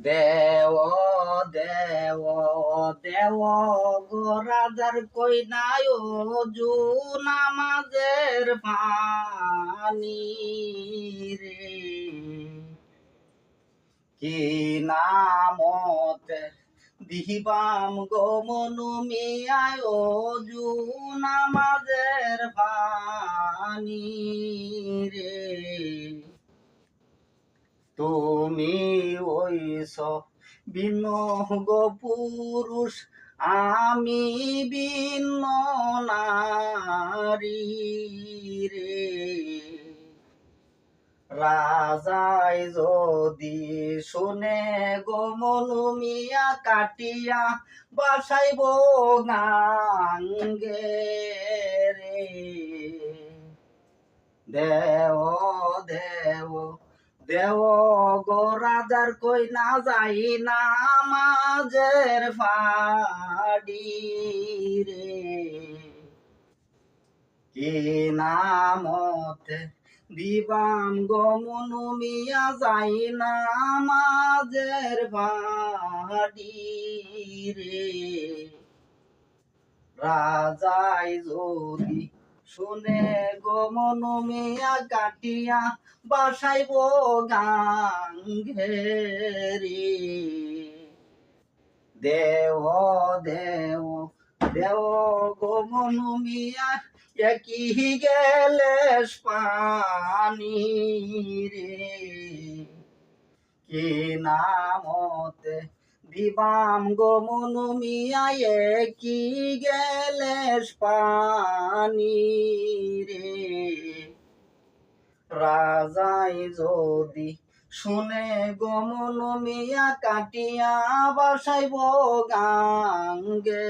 দেও দেও দেও গো রাজার কইনায় জু নামাজের পানি রে কি নামতে দিবাম গো মনু মিয়ায় জু নামাজের পানি রে তুমি ওইস ভিন্ন গো পুরুষ আমি ভিন্ন নারী রে রাজাই যদি শুনে গো মনু মিয়া কাটিয়া বাসাইব গাঙ্গে রে দেও দেও দেও গো রাজার কই না যাই না মাঝের ফাড়ি রে কি নামতে দিবাম গো মনু মিয়া যাই না মাঝের ফাড়ি রে রাজাই যদি শুনে গো মনু মিয়া কাটিয়া বাসাইব গাঙ্গেরি দেও দেও দেও গো মনু মিয়া একই গেলে পানি রে কি নামতে দিবাম গো মনু মিয়া কি গেলে পানি রে রাজাই যদি শুনে গো মনু মিয়া কাটিয়া বাসাইব গাঙ্গে